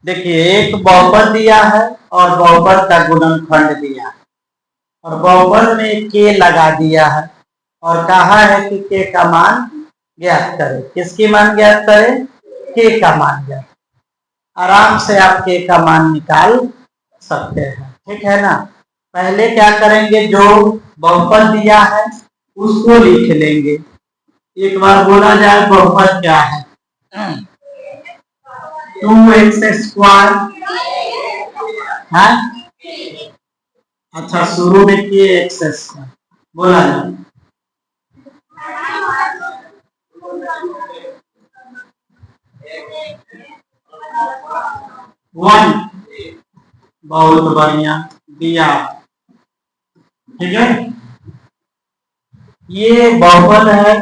देखिए एक बहुपद दिया है और बहुपद का गुणनखंड दिया है और बहुपद में के लगा दिया है और कहा है कि के का मान ज्ञात करें। किसकी मान ज्ञात करें? के का मान ज्ञात। आराम से आप के का मान निकाल सकते हैं, ठीक है ना। पहले क्या करेंगे, जो बहुपद दिया है उसको लिख लेंगे। एक बार बोला जाए बहुपद क्या है? 2x² है। अच्छा शुरू में kx² बोला जाए। वन, बहुत बढ़िया दिया, ठीक है। ये बहुपद है,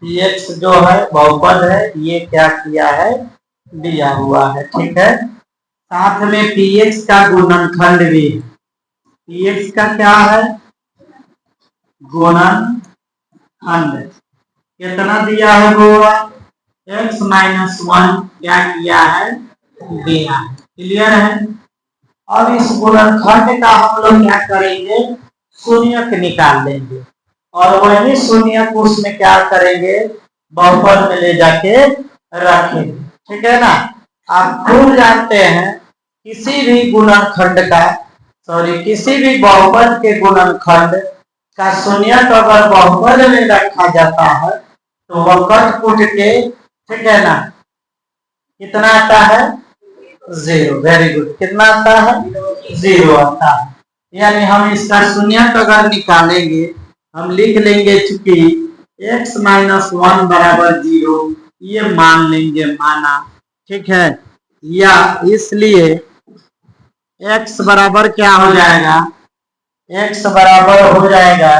px जो है बहुपद है, ये क्या किया है, दिया हुआ है, ठीक है। साथ में px का गुणनखंड भी है। px का क्या है? गुणनखंड। कितना दिया है वो? x - 1 क्या किया है, दिया है। क्लियर है। अब इस गुणनखंड का हम लोग क्या करेंगे, शून्यक निकाल लेंगे और वही शून्यक उसमें क्या करेंगे, बहुपद में ले जाके रखेंगे, ठीक है ना। आप खूब जानते हैं किसी भी गुणनखंड का, किसी भी बहुपद के गुणनखंड का शून्यक अगर बहुपद में रखा जाता है तो वह कट कुट के, ठीक है ना, कितना आता है, 0। Very good. कितना आता है? 0 आता है। यानी हम इसका शून्यक अगर निकालेंगे, हम लिख लेंगे चूंकि x - 1 बराबर 0, ये मान लेंगे माना, ठीक है। या इसलिए x बराबर क्या हो जाएगा, x बराबर हो जाएगा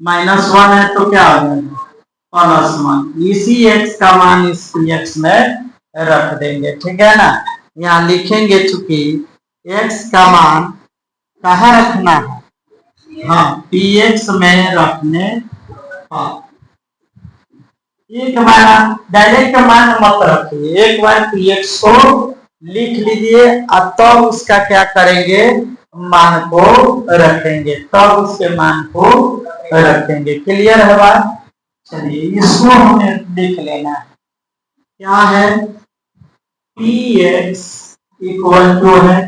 -1 है तो क्या हो जाएगा, +1। इसी x का मान इस x में रख देंगे, ठीक है ना। यहाँ लिखेंगे चूंकि x का मान कहाँ रखना है, हाँ px में रखने। हाँ एक बार डायरेक्ट मान मत रखिए, एक बार px को लिख लीजिए, अब तो उसका क्या करेंगे, मान को रखेंगे, तब उसके मान को रखेंगे। क्लियर है बात। चलिए इसको हमें लिख लेना है, क्या है, px = है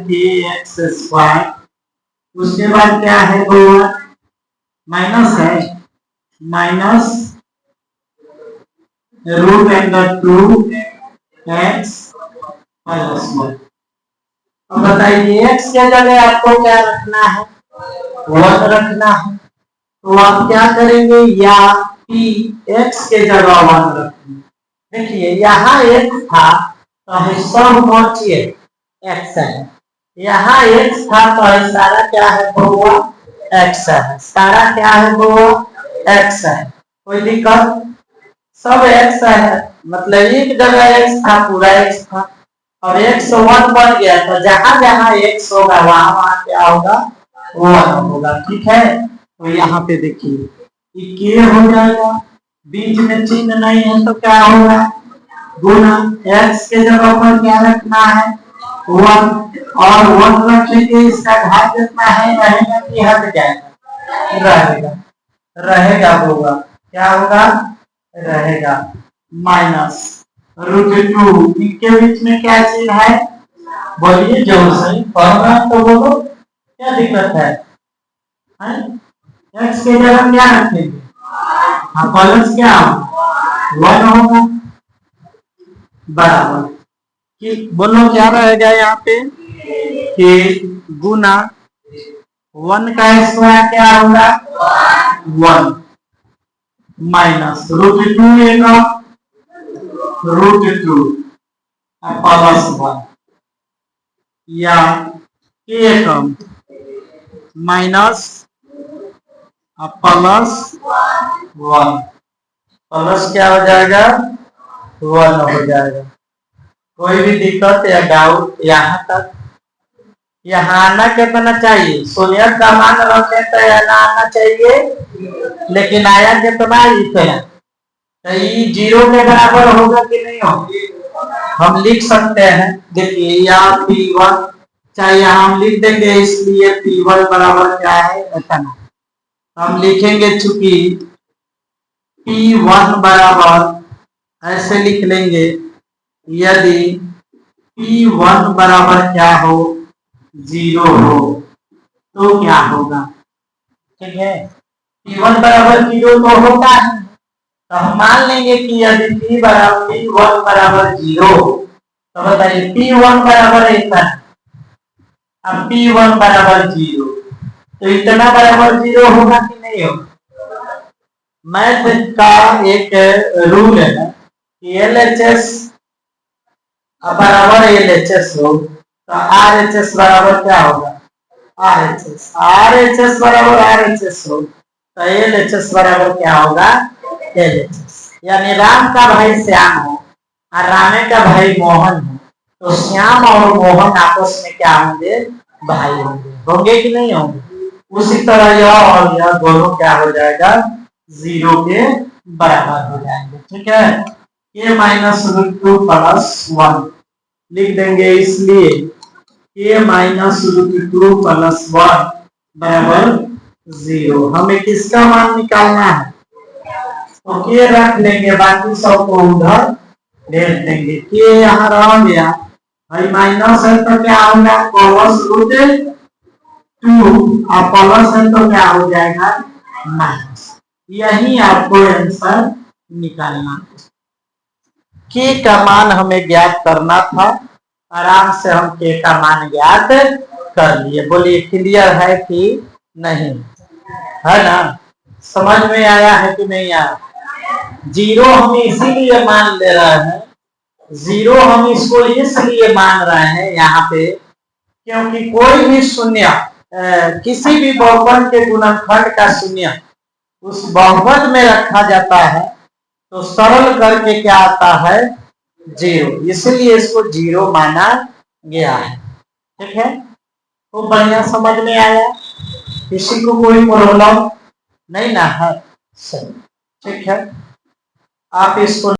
kx²। उसके बाद क्या है, वो माइनस है, -√2x +1। अब बताइए x के जगह आपको क्या रखना है, 1 रखना है, तो आप क्या करेंगे, या x के जगह 1 रखेंगे। देखिए यहाँ x था तो सब पहुंचिए x है, यहाँ x था तो सारा क्या है, वो x है, सारा क्या है, वो x है। कोई दिक्कत, सब x है, मतलब एक जगह x था, पूरा x था, और x 1 बन गया तो जहां जहां x होगा वहां वहां क्या होगा, 1 होगा, ठीक है। तो यहाँ पे देखिए ये k हो जाएगा, बीच में चिन्ह नहीं है तो क्या होगा, गुना। x के जगह पर क्या रखना है, 1, और 1 रखेंगे, इसका घात कितना है, रहेगा कि हट जाएगा, रहेगा होगा, क्या होगा, रहेगा -√2। इनके बीच में क्या चिन्ह है, बोलिए जोर से, पढ़ना तो बोलो, क्या दिक्कत है, x के जगह क्या रखेंगे, हाँ प्लस क्या 1 होगा, बराबर कि बोलो क्या रहेगा यहाँ पे, कि गुना 1 का स्क्वायर क्या होगा, 1 -√2 √2 +1, या k कम माइनस +1, प्लस क्या हो जाएगा, 1 हो जाएगा। कोई भी दिक्कत या डाउट यहाँ तक, यहाँ आना कितना चाहिए, शून्यक का मान रखे तो यहाँ आना चाहिए, लेकिन आया कितना, इतना, तो ये 0 के बराबर होगा कि नहीं होगा, हम लिख सकते हैं, देखिए यहाँ P1 चाहे यहाँ हम लिख देंगे, इसलिए P1 बराबर क्या है इतना। हम लिखेंगे चूंकि P1 बराबर ऐसे लिख लेंगे, यदि P1 बराबर क्या हो 0 हो तो क्या होगा। ठीक है, P1 बराबर 0 तो होता है, तो हम मान लेंगे कि यदि P1 बराबर 0 तो बताइए P1 बराबर इतना, अब P1 बराबर 0 तो इतना बराबर 0 होगा कि नहीं होगा। मैथ का एक रूल है कि LHS बराबर LHS हो तो RHS बराबर क्या होगा RHS बराबर RHS हो तो LHS बराबर क्या होगा LHS। यानी राम का भाई श्याम हो और रामे का भाई मोहन हो तो श्याम और मोहन आपस में क्या होंगे भाई होंगे, होंगे कि नहीं होंगे। उसी तरह यह और यह दोनों क्या हो जाएगा 0 के बराबर हो जाएंगे। ठीक है, k माइनस √2 प्लस 1 लिख देंगे, इसलिए k माइनस √2 प्लस 1 बराबर 0। हमें किसका मान निकालना है तो k रख लेंगे, बाकी सब को उधर भेज देंगे। k यहाँ रह गया, भाई माइनस है तो क्या होगा प्लस √2 और प्लस है तो क्या हो जाएगा माइनस। यही आपको आंसर निकालना है। k का मान हमें ज्ञात करना था, आराम से हम k का मान ज्ञात कर लिए। बोलिए क्लियर है कि नहीं, है ना, समझ में आया है कि नहीं आया। 0 हम इसीलिए मान ले रहे हैं, 0 हम इसको इसलिए मान रहे हैं यहाँ पे क्योंकि कोई भी शून्य किसी भी बहुपद के गुणनखंड का शून्य उस बहुपद में रखा जाता है तो सरल करके क्या आता है 0, इसलिए इसको 0 माना गया है। ठीक है, तो बढ़िया समझ में आया, किसी को कोई प्रॉब्लम नहीं ना है। ठीक है, आप इसको